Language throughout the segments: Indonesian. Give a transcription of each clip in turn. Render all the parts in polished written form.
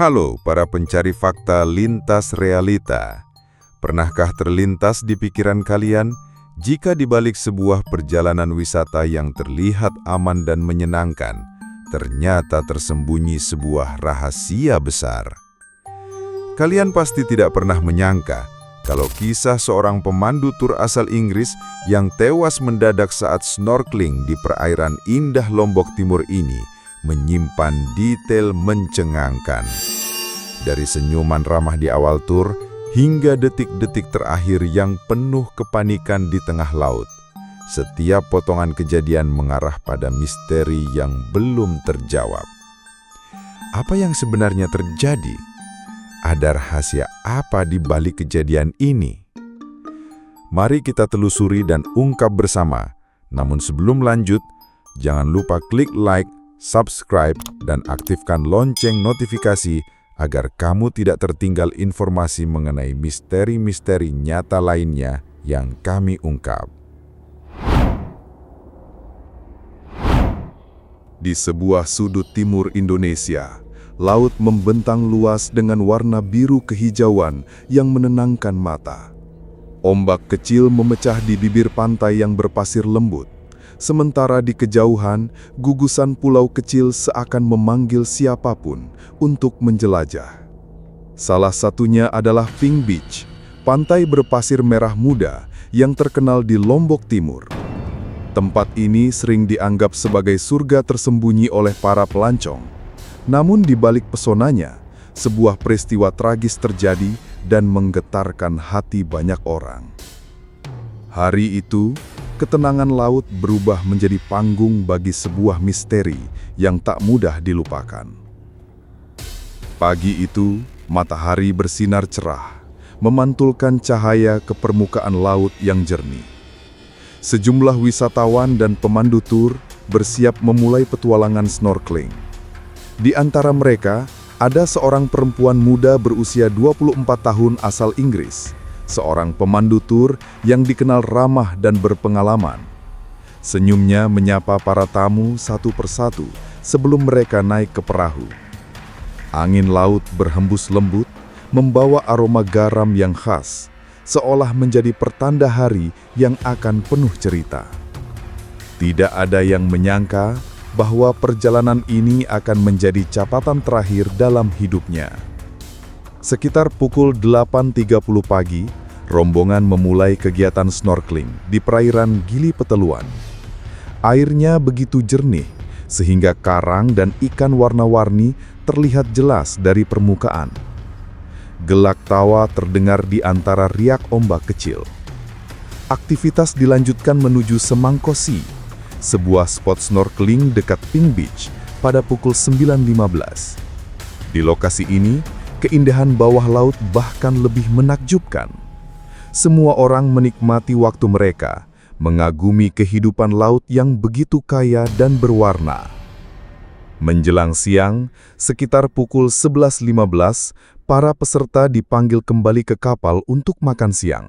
Halo para pencari fakta lintas realita. Pernahkah terlintas di pikiran kalian jika di balik sebuah perjalanan wisata yang terlihat aman dan menyenangkan, ternyata tersembunyi sebuah rahasia besar? Kalian pasti tidak pernah menyangka kalau kisah seorang pemandu tur asal Inggris yang tewas mendadak saat snorkeling di perairan indah Lombok Timur ini menyimpan detail mencengangkan. Dari senyuman ramah di awal tur hingga detik-detik terakhir yang penuh kepanikan di tengah laut, setiap potongan kejadian mengarah pada misteri yang belum terjawab. Apa yang sebenarnya terjadi? Ada rahasia apa di balik kejadian ini? Mari kita telusuri dan ungkap bersama. Namun sebelum lanjut, jangan lupa klik like, subscribe, dan aktifkan lonceng notifikasi agar kamu tidak tertinggal informasi mengenai misteri-misteri nyata lainnya yang kami ungkap. Di sebuah sudut timur Indonesia, laut membentang luas dengan warna biru kehijauan yang menenangkan mata. Ombak kecil memecah di bibir pantai yang berpasir lembut. Sementara di kejauhan, gugusan pulau kecil seakan memanggil siapapun untuk menjelajah. Salah satunya adalah Pink Beach, pantai berpasir merah muda yang terkenal di Lombok Timur. Tempat ini sering dianggap sebagai surga tersembunyi oleh para pelancong. Namun di balik pesonanya, sebuah peristiwa tragis terjadi dan menggetarkan hati banyak orang. Hari itu, ketenangan laut berubah menjadi panggung bagi sebuah misteri yang tak mudah dilupakan. Pagi itu, matahari bersinar cerah, memantulkan cahaya ke permukaan laut yang jernih. Sejumlah wisatawan dan pemandu tur bersiap memulai petualangan snorkeling. Di antara mereka, ada seorang perempuan muda berusia 24 tahun asal Inggris, seorang pemandu tur yang dikenal ramah dan berpengalaman. Senyumnya menyapa para tamu satu persatu sebelum mereka naik ke perahu. Angin laut berhembus lembut, membawa aroma garam yang khas, seolah menjadi pertanda hari yang akan penuh cerita. Tidak ada yang menyangka bahwa perjalanan ini akan menjadi catatan terakhir dalam hidupnya. Sekitar pukul 8.30 pagi, rombongan memulai kegiatan snorkeling di perairan Gili Peteluan. Airnya begitu jernih, sehingga karang dan ikan warna-warni terlihat jelas dari permukaan. Gelak tawa terdengar di antara riak ombak kecil. Aktivitas dilanjutkan menuju Semangkosi, sebuah spot snorkeling dekat Pink Beach, pada pukul 9.15. Di lokasi ini, keindahan bawah laut bahkan lebih menakjubkan. Semua orang menikmati waktu mereka, mengagumi kehidupan laut yang begitu kaya dan berwarna. Menjelang siang, sekitar pukul 11.15, para peserta dipanggil kembali ke kapal untuk makan siang.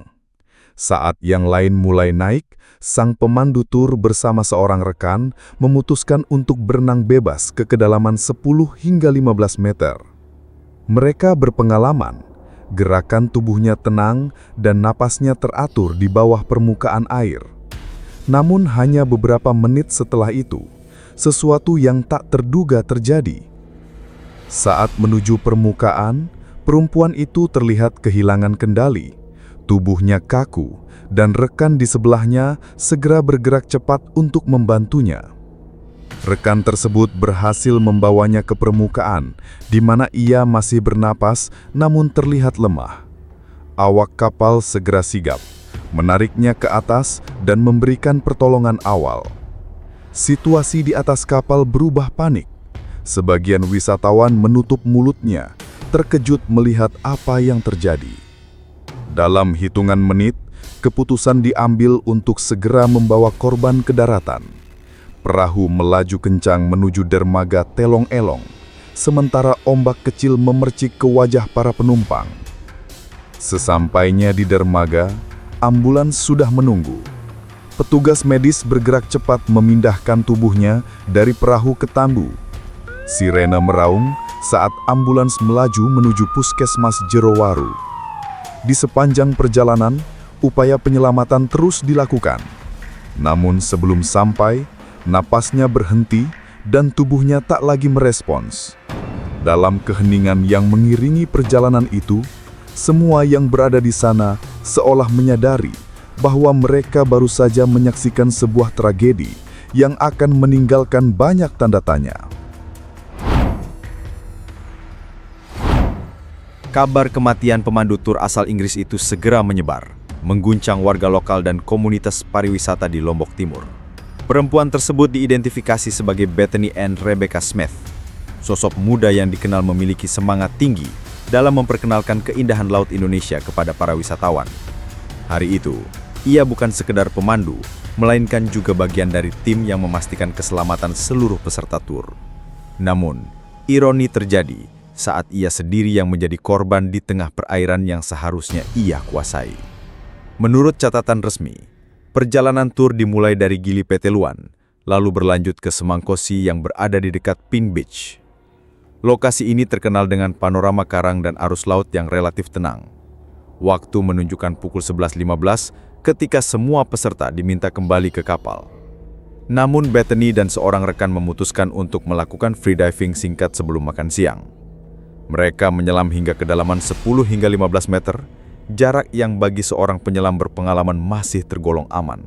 Saat yang lain mulai naik, sang pemandu tur bersama seorang rekan memutuskan untuk berenang bebas ke kedalaman 10 hingga 15 meter. Mereka berpengalaman, gerakan tubuhnya tenang dan napasnya teratur di bawah permukaan air. Namun hanya beberapa menit setelah itu, sesuatu yang tak terduga terjadi. Saat menuju permukaan, perempuan itu terlihat kehilangan kendali. Tubuhnya kaku, dan rekan di sebelahnya segera bergerak cepat untuk membantunya. Rekan tersebut berhasil membawanya ke permukaan, di mana ia masih bernapas namun terlihat lemah. Awak kapal segera sigap, menariknya ke atas dan memberikan pertolongan awal. Situasi di atas kapal berubah panik. Sebagian wisatawan menutup mulutnya, terkejut melihat apa yang terjadi. Dalam hitungan menit, keputusan diambil untuk segera membawa korban ke daratan. Perahu melaju kencang menuju dermaga Telong-Elong, sementara ombak kecil memercik ke wajah para penumpang. Sesampainya di dermaga, ambulans sudah menunggu. Petugas medis bergerak cepat memindahkan tubuhnya dari perahu ke tambu. Sirene meraung saat ambulans melaju menuju puskesmas Jerowaru. Di sepanjang perjalanan, upaya penyelamatan terus dilakukan. Namun sebelum sampai, napasnya berhenti dan tubuhnya tak lagi merespons. Dalam keheningan yang mengiringi perjalanan itu, semua yang berada di sana seolah menyadari bahwa mereka baru saja menyaksikan sebuah tragedi yang akan meninggalkan banyak tanda tanya. Kabar kematian pemandu tur asal Inggris itu segera menyebar, mengguncang warga lokal dan komunitas pariwisata di Lombok Timur. Perempuan tersebut diidentifikasi sebagai Bethany Ann Rebecca Smith, sosok muda yang dikenal memiliki semangat tinggi dalam memperkenalkan keindahan laut Indonesia kepada para wisatawan. Hari itu, ia bukan sekedar pemandu, melainkan juga bagian dari tim yang memastikan keselamatan seluruh peserta tur. Namun, ironi terjadi saat ia sendiri yang menjadi korban di tengah perairan yang seharusnya ia kuasai. Menurut catatan resmi, perjalanan tur dimulai dari Gili Peteluan, lalu berlanjut ke Semangkosi yang berada di dekat Pin Beach. Lokasi ini terkenal dengan panorama karang dan arus laut yang relatif tenang. Waktu menunjukkan pukul 11.15 ketika semua peserta diminta kembali ke kapal. Namun Bethany dan seorang rekan memutuskan untuk melakukan freediving singkat sebelum makan siang. Mereka menyelam hingga kedalaman 10 hingga 15 meter, jarak yang bagi seorang penyelam berpengalaman masih tergolong aman.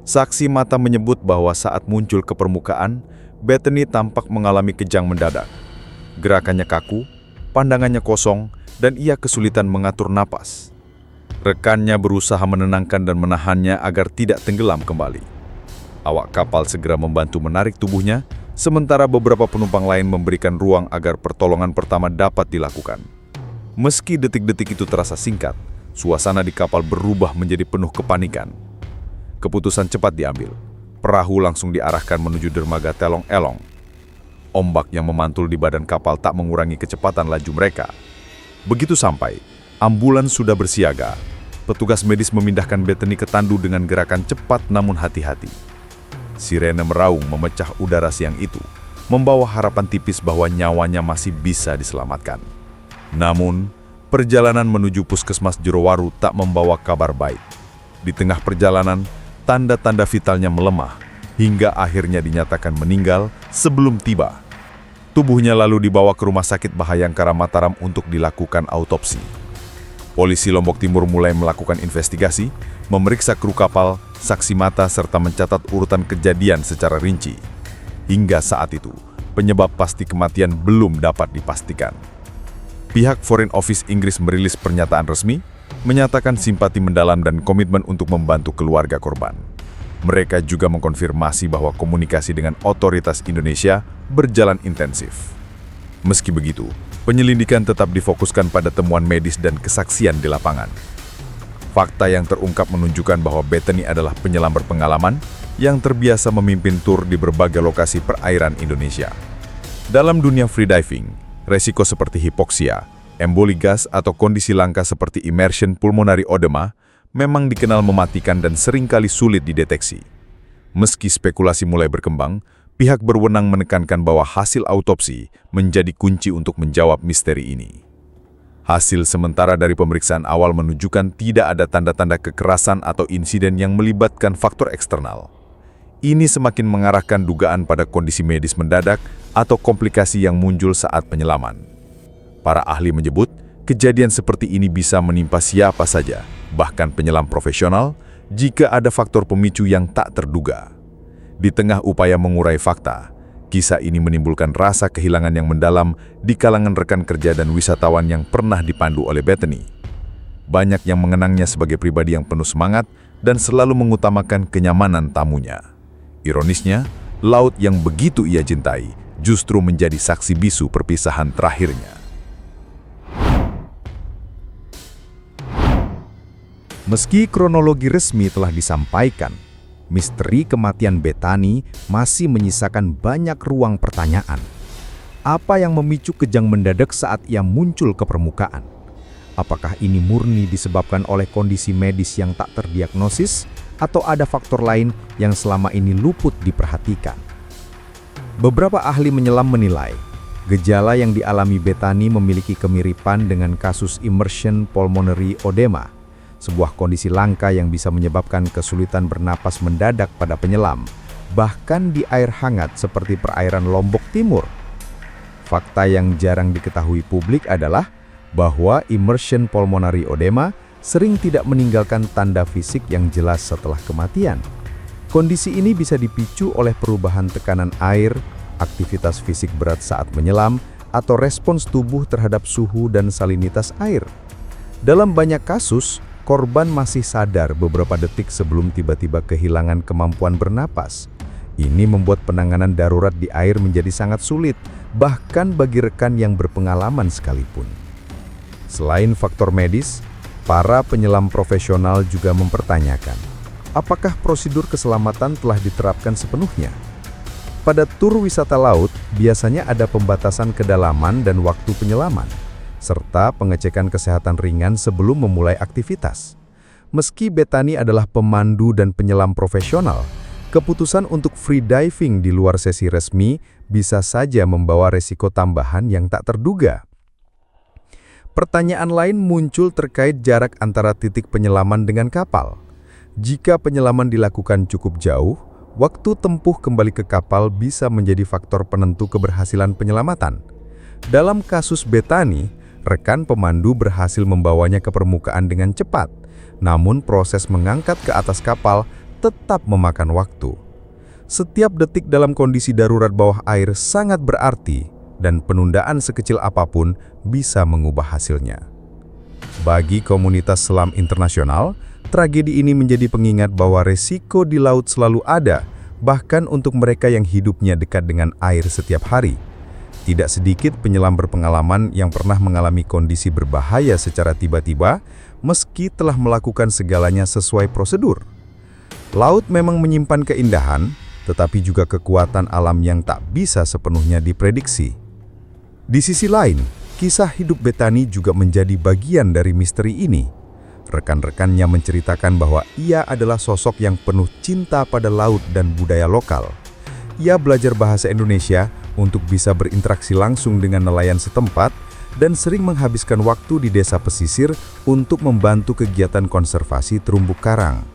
Saksi mata menyebut bahwa saat muncul ke permukaan, Bethany tampak mengalami kejang mendadak. Gerakannya kaku, pandangannya kosong, dan ia kesulitan mengatur napas. Rekannya berusaha menenangkan dan menahannya agar tidak tenggelam kembali. Awak kapal segera membantu menarik tubuhnya, sementara beberapa penumpang lain memberikan ruang agar pertolongan pertama dapat dilakukan. Meski detik-detik itu terasa singkat, suasana di kapal berubah menjadi penuh kepanikan. Keputusan cepat diambil. Perahu langsung diarahkan menuju dermaga Telong Elong. Ombak yang memantul di badan kapal tak mengurangi kecepatan laju mereka. Begitu sampai, ambulans sudah bersiaga. Petugas medis memindahkan Bethany ke tandu dengan gerakan cepat namun hati-hati. Sirene meraung memecah udara siang itu, membawa harapan tipis bahwa nyawanya masih bisa diselamatkan. Namun, perjalanan menuju puskesmas Jerowaru tak membawa kabar baik. Di tengah perjalanan, tanda-tanda vitalnya melemah, hingga akhirnya dinyatakan meninggal sebelum tiba. Tubuhnya lalu dibawa ke Rumah Sakit Bhayangkara Mataram untuk dilakukan autopsi. Polisi Lombok Timur mulai melakukan investigasi, memeriksa kru kapal, saksi mata, serta mencatat urutan kejadian secara rinci. Hingga saat itu, penyebab pasti kematian belum dapat dipastikan. Pihak Foreign Office Inggris merilis pernyataan resmi, menyatakan simpati mendalam dan komitmen untuk membantu keluarga korban. Mereka juga mengkonfirmasi bahwa komunikasi dengan otoritas Indonesia berjalan intensif. Meski begitu, penyelidikan tetap difokuskan pada temuan medis dan kesaksian di lapangan. Fakta yang terungkap menunjukkan bahwa Bethany adalah penyelam berpengalaman yang terbiasa memimpin tur di berbagai lokasi perairan Indonesia. Dalam dunia freediving, resiko seperti hipoksia, emboli gas atau kondisi langka seperti immersion pulmonary edema memang dikenal mematikan dan seringkali sulit dideteksi. Meski spekulasi mulai berkembang, pihak berwenang menekankan bahwa hasil autopsi menjadi kunci untuk menjawab misteri ini. Hasil sementara dari pemeriksaan awal menunjukkan tidak ada tanda-tanda kekerasan atau insiden yang melibatkan faktor eksternal. Ini semakin mengarahkan dugaan pada kondisi medis mendadak atau komplikasi yang muncul saat penyelaman. Para ahli menyebut, kejadian seperti ini bisa menimpa siapa saja, bahkan penyelam profesional, jika ada faktor pemicu yang tak terduga. Di tengah upaya mengurai fakta, kisah ini menimbulkan rasa kehilangan yang mendalam di kalangan rekan kerja dan wisatawan yang pernah dipandu oleh Bethany. Banyak yang mengenangnya sebagai pribadi yang penuh semangat dan selalu mengutamakan kenyamanan tamunya. Ironisnya, laut yang begitu ia cintai justru menjadi saksi bisu perpisahan terakhirnya. Meski kronologi resmi telah disampaikan, misteri kematian Bethany masih menyisakan banyak ruang pertanyaan. Apa yang memicu kejang mendadak saat ia muncul ke permukaan? Apakah ini murni disebabkan oleh kondisi medis yang tak terdiagnosis, atau ada faktor lain yang selama ini luput diperhatikan? Beberapa ahli menyelam menilai, Gejala yang dialami Bethany memiliki kemiripan dengan kasus immersion pulmonary edema, sebuah kondisi langka yang bisa menyebabkan kesulitan bernapas mendadak pada penyelam, bahkan di air hangat seperti perairan Lombok Timur. Fakta yang jarang diketahui publik adalah bahwa immersion pulmonary edema sering tidak meninggalkan tanda fisik yang jelas setelah kematian. Kondisi ini bisa dipicu oleh perubahan tekanan air, aktivitas fisik berat saat menyelam, atau respons tubuh terhadap suhu dan salinitas air. Dalam banyak kasus, korban masih sadar beberapa detik sebelum tiba-tiba kehilangan kemampuan bernapas. Ini membuat penanganan darurat di air menjadi sangat sulit, bahkan bagi rekan yang berpengalaman sekalipun. Selain faktor medis, para penyelam profesional juga mempertanyakan, apakah prosedur keselamatan telah diterapkan sepenuhnya? Pada tur wisata laut, biasanya ada pembatasan kedalaman dan waktu penyelaman, serta pengecekan kesehatan ringan sebelum memulai aktivitas. Meski Bethany adalah pemandu dan penyelam profesional, keputusan untuk free diving di luar sesi resmi bisa saja membawa resiko tambahan yang tak terduga. Pertanyaan lain muncul terkait jarak antara titik penyelaman dengan kapal. Jika penyelaman dilakukan cukup jauh, waktu tempuh kembali ke kapal bisa menjadi faktor penentu keberhasilan penyelamatan. Dalam kasus Bethany, rekan pemandu berhasil membawanya ke permukaan dengan cepat, namun proses mengangkat ke atas kapal tetap memakan waktu. Setiap detik dalam kondisi darurat bawah air sangat berarti, dan penundaan sekecil apapun bisa mengubah hasilnya. Bagi komunitas selam internasional, tragedi ini menjadi pengingat bahwa resiko di laut selalu ada, bahkan untuk mereka yang hidupnya dekat dengan air setiap hari. Tidak sedikit penyelam berpengalaman yang pernah mengalami kondisi berbahaya secara tiba-tiba, meski telah melakukan segalanya sesuai prosedur. Laut memang menyimpan keindahan, tetapi juga kekuatan alam yang tak bisa sepenuhnya diprediksi. Di sisi lain, kisah hidup Bethany juga menjadi bagian dari misteri ini. Rekan-rekannya menceritakan bahwa ia adalah sosok yang penuh cinta pada laut dan budaya lokal. Ia belajar bahasa Indonesia untuk bisa berinteraksi langsung dengan nelayan setempat dan sering menghabiskan waktu di desa pesisir untuk membantu kegiatan konservasi terumbu karang.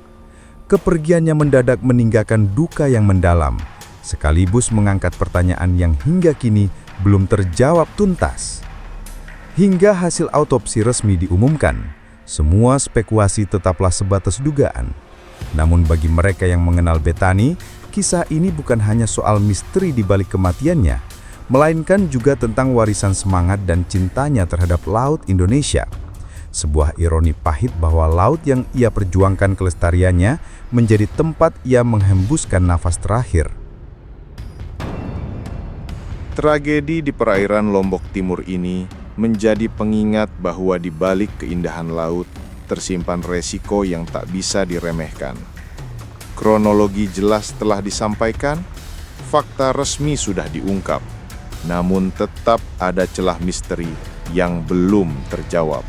Kepergiannya mendadak meninggalkan duka yang mendalam, sekaligus mengangkat pertanyaan yang hingga kini belum terjawab tuntas. Hingga hasil autopsi resmi diumumkan, semua spekulasi tetaplah sebatas dugaan. Namun bagi mereka yang mengenal Bethany, kisah ini bukan hanya soal misteri di balik kematiannya, melainkan juga tentang warisan semangat dan cintanya terhadap laut Indonesia. Sebuah ironi pahit bahwa laut yang ia perjuangkan kelestariannya menjadi tempat ia menghembuskan nafas terakhir. Tragedi di perairan Lombok Timur ini menjadi pengingat bahwa di balik keindahan laut tersimpan resiko yang tak bisa diremehkan. Kronologi jelas telah disampaikan, fakta resmi sudah diungkap, namun tetap ada celah misteri yang belum terjawab.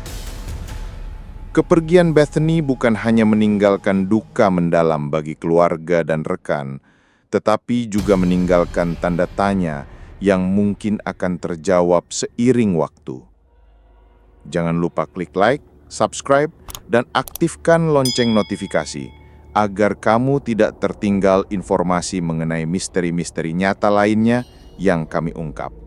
Kepergian Bethany bukan hanya meninggalkan duka mendalam bagi keluarga dan rekan, tetapi juga meninggalkan tanda tanya yang mungkin akan terjawab seiring waktu. Jangan lupa klik like, subscribe, dan aktifkan lonceng notifikasi agar kamu tidak tertinggal informasi mengenai misteri-misteri nyata lainnya yang kami ungkap.